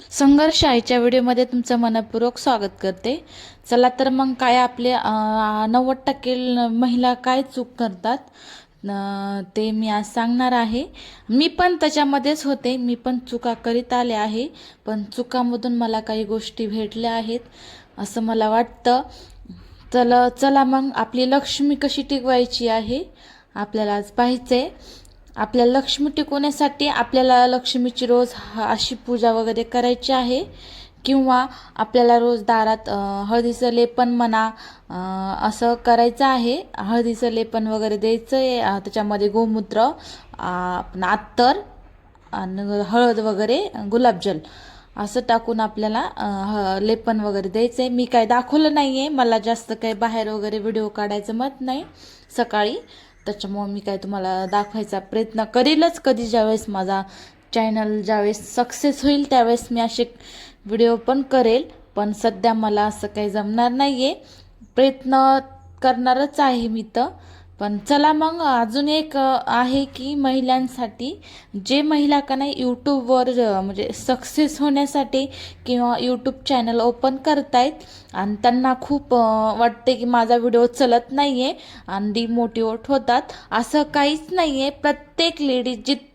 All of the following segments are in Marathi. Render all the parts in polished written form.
संघर्ष आईच्या व्हिडिओमध्ये तुमचं मनपूर्वक स्वागत करते. चला तर मग काय आपले 90% महिला काय चूक करतात ते मी आज सांगणार आहे. मी पण त्याच्यामध्येच होते, मी पण चुका करीत आले आहे, पण चुकामधून मला काही गोष्टी भेटल्या आहेत असं मला वाटतं. चला मग आपली लक्ष्मी कशी टिकवायची आहे आपल्याला आज पाहायचंय. आपल्या लक्ष्मी टिकवण्यासाठी आपल्याला लक्ष्मीची रोज अशी पूजा वगैरे करायची आहे, किंवा आपल्याला रोज दारात हळदीचं लेपन म्हणा असं करायचं आहे. हळदीचं लेपन वगैरे द्यायचं आहे, त्याच्यामध्ये गोमूत्र, अत्तर आणि हळद वगैरे गुलाबजल असं टाकून आपल्याला लेपन वगैरे द्यायचं आहे. मी काय दाखवलं नाही आहे, मला जास्त काही बाहेर वगैरे व्हिडिओ काढायचं मत नाही सकाळी, त्याच्यामुळं मी काय तुम्हाला दाखवायचा प्रयत्न करीलच. कधी ज्यावेळेस माझा चॅनल ज्यावेळेस सक्सेस होईल त्यावेळेस मी असे व्हिडिओ पण करेल, पण सध्या मला असं काही जमणार नाही आहे. प्रयत्न करणारच आहे मी तर. पण चला मग अजून एक आहे की महिलांसाठी, जे महिला का नाही यूट्यूबवर म्हणजे सक्सेस होण्यासाठी किंवा यूट्यूब चॅनल ओपन करतायत आणि त्यांना खूप वाटते की माझा व्हिडिओ चलत नाही आहे आणि डिमोटिवेट होतात. असं काहीच नाही आहे. प्रत्येक लेडीज जितके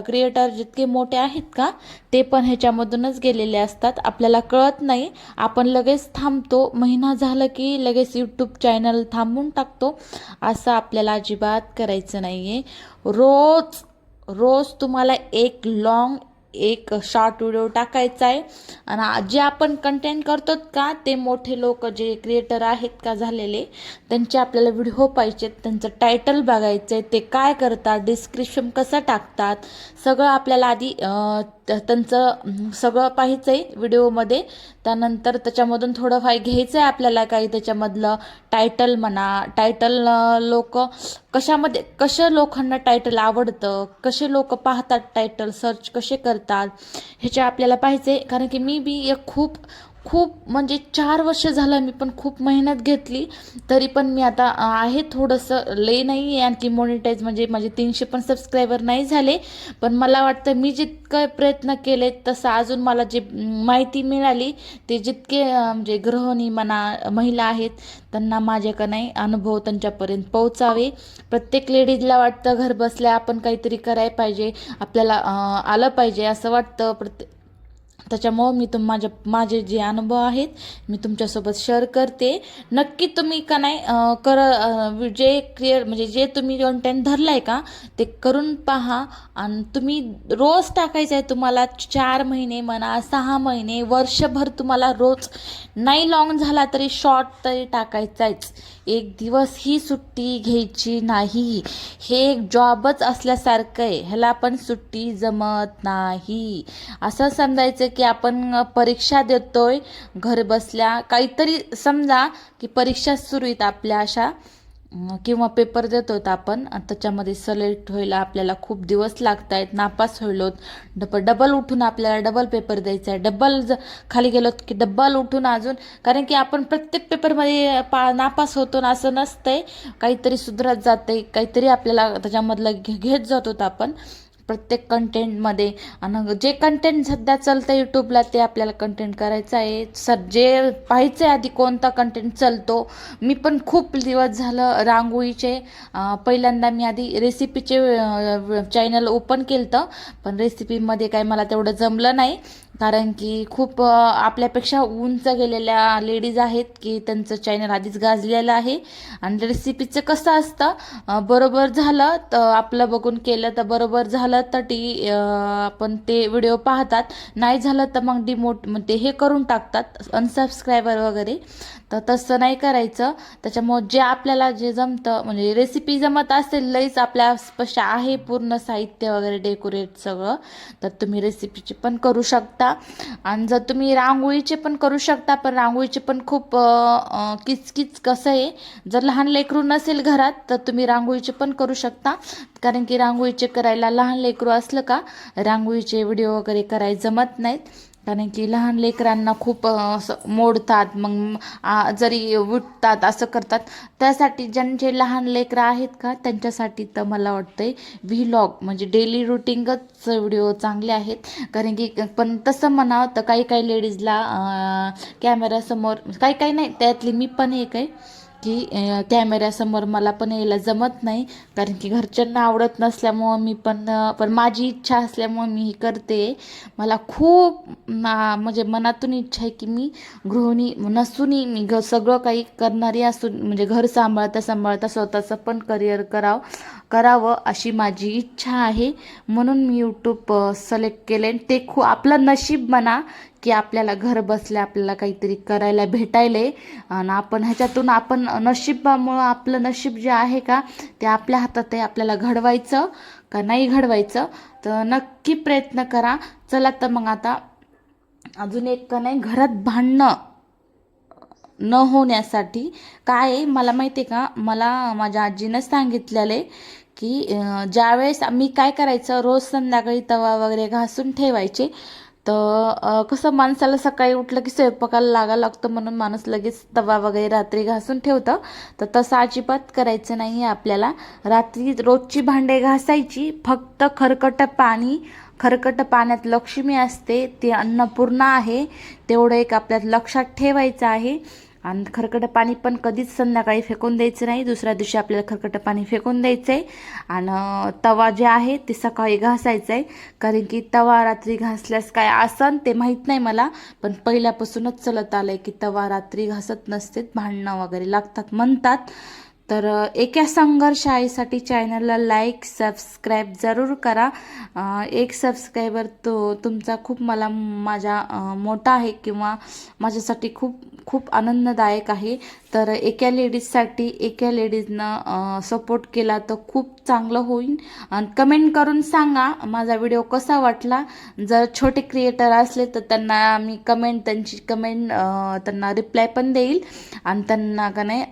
क्रिएटर जितके मोठे आहेत का ते पण ह्याच्यामधूनच गेलेले असतात. आपल्याला कळत नाही, आपण लगेच थांबतो, महिना झालं की लगेच यूट्यूब चॅनल थांबवून टाकतो. असं आपल्याला अजिबात करायचं नाही आहे. रोज रोज तुम्हाला एक शॉर्ट व्हिडिओ टाकायचा आहे आणि जे आपण कंटेंट करतो का ते मोठे लोक जे क्रिएटर आहेत का झालेले त्यांचे आपल्याला व्हिडिओ पाहिजेत. त्यांचं टायटल बघायचं आहे, ते काय करतात, डिस्क्रिप्शन कसं टाकतात, सगळं आपल्याला आधी त्यांचं सगळं पाहायचं आहे व्हिडिओमध्ये. त्यानंतर त्याच्यामधून थोडंफार घ्यायचं आहे आपल्याला काही, त्याच्यामधलं टायटल म्हणा. टायटल लोक कशा लोकांना टायटल आवडतं, कसे लोक पाहतात, टायटल सर्च कसे करतात, ह्याच्या आपल्याला पाहिजे. कारण की मी बी एक खूप खूप म्हणजे 4 वर्ष झालं मी पण खूप मेहनत घेतली, तरी पण मी आता आहे थोडंसं लय नाही आहे आणखी मॉनिटाईज, म्हणजे माझे 300 पण सबस्क्रायबर नाही झाले. पण मला वाटतं मी जितकं प्रयत्न केले तसं अजून मला जे माहिती मिळाली ते जितके म्हणजे गृहिणी म्हणा महिला आहेत त्यांना माझ्याकडे नाही अनुभव त्यांच्यापर्यंत पोहोचावे. प्रत्येक लेडीजला वाटतं घर बसल्या आपण काहीतरी करायला पाहिजे, आपल्याला आलं पाहिजे असं वाटतं. त्याच्यामुळं मी माझे जे अनुभव आहेत मी तुमच्यासोबत शेअर करते. नक्की तुम्ही का नाही जे म्हणजे जे तुम्ही कंटेंट धरलाय का ते करून पहा आणि तुम्ही रोज टाकायचं आहे. तुम्हाला 4 महिने म्हणा, 6 महिने, वर्षभर तुम्हाला रोज नाही लॉंग झाला तरी शॉर्ट तरी टाकायचाच. एक दिवस ही सुट्टी घ्यायची नाही. हे एक जॉबच असल्यासारखं आहे, ह्याला पण सुट्टी जमत नाही. असं समजायचं की आपण परीक्षा देतोय घर बसल्या, काहीतरी समजा की परीक्षा सुरू आहेत आपल्या अशा, किंवा पेपर देतोय आपण, त्याच्यामध्ये सिलेक्ट व्हायला आपल्याला खूप दिवस लागत आहेत. नापास होईलोत, डबल उठून आपल्याला डबल पेपर द्यायचा आहे, डबल खाली गेलो की डबल उठून अजून. कारण की आपण प्रत्येक पेपरमध्ये नापास होतो ना असं नसतंय, काहीतरी सुधरत जाते, काहीतरी आपल्याला त्याच्यामधलं घेत जातो आपण प्रत्येक कंटेंटमध्ये. आणि जे कंटेंट सध्या चालतं यूट्यूबला ते आपल्याला कंटेंट करायचं आहे. जे पाहायचं आहे आधी कोणता कंटेंट चालतो. मी पण खूप दिवस झालं रांगोळीचे पहिल्यांदा मी आधी रेसिपीचे चॅनल ओपन केलं, पण रेसिपीमध्ये काय मला तेवढं जमलं नाही. कारण की खूप आपल्यापेक्षा उंच गेलेल्या लेडीज आहेत की त्यांचं चॅनल आधीच गाजलेलं आहे. आणि रेसिपीचं कसं असतं, बरोबर झालं तर आपलं बघून केलं तर बरोबर झालं तर आपण ते व्हिडिओ पाहतात, नाही झालं तर मग म्हणजे हे करून टाकतात अनसबस्क्रायबर वगैरे. तर तसं नाही करायचं. त्याच्यामुळे जे आपल्याला जे जमतं, म्हणजे रेसिपी जमत असेल लईच आपल्यापाशी आहे पूर्ण साहित्य वगैरे डेकोरेट सगळं, तर तुम्ही रेसिपीचे पण करू शकता. आणि जर तुम्ही रांगोळीचे पण करू शकता, पण रांगोळीचे पण खूप किचकिच कसं आहे, जर लहान लेकरू नसेल घरात तर तुम्ही रांगोळीचे पण करू शकता. कारण की रांगोळीचे करायला लहान लेकरू असलं का रांगोळीचे व्हिडिओ वगैरे करायला जमत नाहीत. कारण की लहान लेकरांना खूप असं मोडतात, मग जरी उठतात असं करतात. त्यासाठी ज्यांचे लहान लेकरं आहेत का त्यांच्यासाठी तर मला वाटतंय व्लॉग म्हणजे डेली रुटीनच व्हिडिओ चांगले आहेत. कारण की पण तसं म्हणावं तर काही काही लेडीजला कॅमेऱ्यासमोर, काही काही नाही त्यातली मी पण एक आहे की कॅमेऱ्यासमोर मला पण यायला जमत नाही. कारण की घरच्यांना आवडत नसल्यामुळं मी पण माझी इच्छा असल्यामुळं मी ही करते. मला खूप म्हणजे मनातून इच्छा आहे की मी गृहिणी नसूनही मी सगळं काही करणारी असून म्हणजे घर सांभाळता सांभाळता स्वतःचं पण करिअर करावं अशी माझी इच्छा आहे. म्हणून मी यूट्यूब सिलेक्ट केले. ते आपलं नशीब म्हणा की आपल्याला घर बसल्या आपल्याला काहीतरी करायला भेटायले. आणि आपण ह्याच्यातून आपण नशिबामुळं आपलं नशीब जे आहे का ते आपल्या हातात आहे. आपल्याला घडवायचं का नाही घडवायचं तर नक्की प्रयत्न करा. चला तर मग आता अजून एक का नाही, घरात भांडणं न होण्यासाठी काय आहे मला माहिती आहे का, मला माझ्या आजीनं सांगितलेलं आहे की ज्यावेळेस मी काय करायचं, रोज संध्याकाळी तवा वगैरे घासून ठेवायचे. तर कसं माणसाला सकाळी उठलं की स्वयंपाकाला लागायला लागतं, म्हणून माणूस लगेच तवा वगैरे रात्री घासून ठेवतं. तर तसं अजिबात करायचं नाही आहे आपल्याला. रात्री रोजची भांडे घासायची, फक्त खरकट पाण्यात लक्ष्मी असते, ते अन्नपूर्णा आहे, तेवढं एक आपल्याला लक्षात ठेवायचं आहे. आणि खरकटं पाणी पण कधीच संध्याकाळी फेकून द्यायचं नाही. दुसऱ्या दिवशी आपल्याला खरकटं पाणी फेकून द्यायचं आहे. आणि तवा जे आहे ते सकाळी घासायचं आहे. कारण की तवा रात्री घासल्यास काय आसन ते माहीत नाही मला, पण पहिल्यापासूनच चलत आलं आहे की तवा रात्री घासत नसते, भांडणं वगैरे लागतात म्हणतात. तर एका संघर्षासाठी चॅनलला लाईक सबस्क्राईब जरूर करा. एक सबस्क्रायबर तुमचा खूप माझ्या मोठा आहे किंवा माझ्यासाठी खूप खूप आनंददायक आहे. तर एका लेडीजनं सपोर्ट केला तर खूप चांगलं होईल. आणि कमेंट करून सांगा माझा व्हिडिओ कसा वाटला. जर छोटे क्रिएटर असले तर त्यांना मी त्यांची कमेंट त्यांना रिप्लाय पण देईल. आणि त्यांना का नाही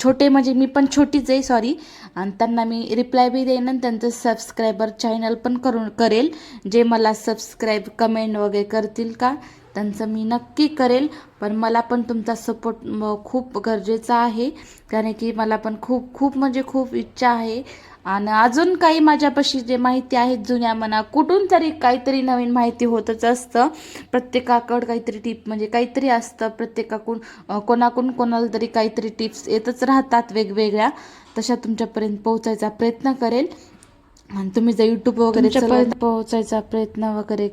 छोटे म्हणजे मी पण छोटीच आहे सॉरी, आणि त्यांना मी रिप्लाय बी देईन आणि त्यांचं सबस्क्रायबर चॅनल पण करेल. जे मला सबस्क्राईब कमेंट वगैरे करतील का त्यांचं मी नक्की करेल. पण मला पण तुमचा सपोर्ट खूप गरजेचा आहे. कारण की मला पण खूप खूप म्हणजे खूप इच्छा आहे. आणि अजून काही माझ्यापाशी जे माहिती आहे जुन्या म्हणा कुठून तरी काहीतरी नवीन माहिती होतच असतं. प्रत्येकाकडं काहीतरी टिप म्हणजे काहीतरी असतं, कोणाकडून कोणाला तरी काहीतरी टिप्स येतच राहतात वेगवेगळ्या. तशा तुमच्यापर्यंत पोहोचायचा प्रयत्न करेल. आणि तुम्ही जर यूट्यूब वगैरे तुमच्यापर्यंत पोहोचायचा प्रयत्न वगैरे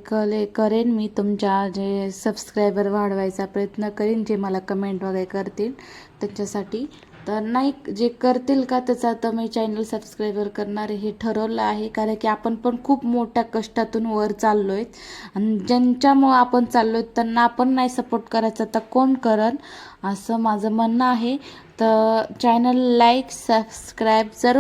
करेन मी. तुमच्या जे सबस्क्रायबर वाढवायचा प्रयत्न करेन, जे मला कमेंट वगैरे करतील त्यांच्यासाठी. तर नाही जे करतील का त्याचा तर मी चॅनल सबस्क्रायबर करणार हे ठरवलं आहे. कारण की आपण पण खूप मोठ्या कष्टातून वर चाललो आहेत. आणि ज्यांच्यामुळं आपण चाललो आहेत त्यांना आपण नाही सपोर्ट करायचा तर कोण करन, असं माझं म्हणणं आहे. तर चॅनल लाईक सबस्क्राईब जरूर